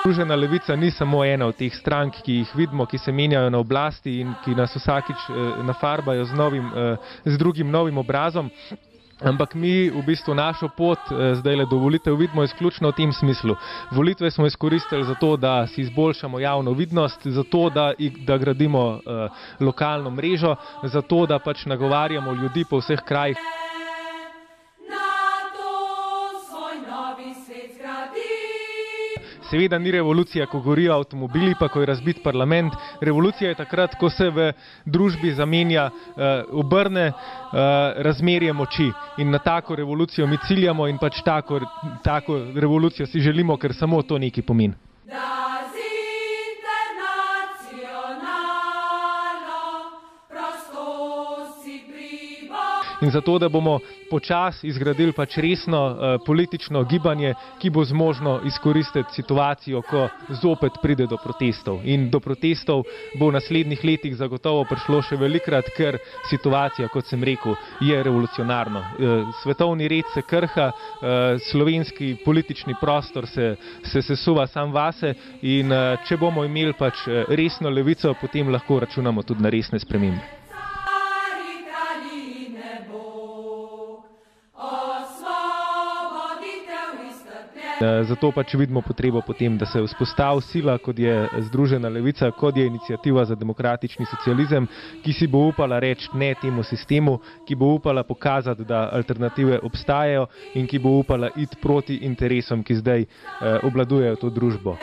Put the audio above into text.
Združena levica ni samo ena od teh strank, ki jih vidimo, ki se menjajo na oblasti in ki nas vsakič nafarbajo z drugim novim obrazom. Ampak mi v bistvu našo pot zdajle do volitev vidimo izključno v tem smislu. Volitve smo izkoristili zato, da si izboljšamo javno vidnost, zato, da gradimo lokalno mrežo, zato, da pač nagovarjamo ljudi po vseh krajih. Seveda ni revolucija, ko gorijo avtomobili, pa ko je razbit parlament. Revolucija je takrat, ko se v družbi zamenja, obrne razmerje moči. In na tako revolucijo mi ciljamo in pač tako revolucijo si želimo, ker samo to nekaj pomeni. In zato, da bomo počasi izgradili pač resno politično gibanje, ki bo zmožno izkoristiti situacijo, ko zopet pride do protestov. In do protestov bo v naslednjih letih zagotovo prišlo še velikrat, ker situacija, kot sem rekel, je revolucionarna. Svetovni red se krha, slovenski politični prostor se sesuva sam vase in če bomo imeli pač resno levico, potem lahko računamo tudi na resne spremembe. Zato pač vidimo potrebo potem, da se vzpostavi sila, kot je Združena levica, kot je Iniciativa za demokratični socializem, ki si bo upala reči ne temu sistemu, ki bo upala pokazati, da alternative obstajajo in ki bo upala iti proti interesom, ki zdaj obvladujejo to družbo.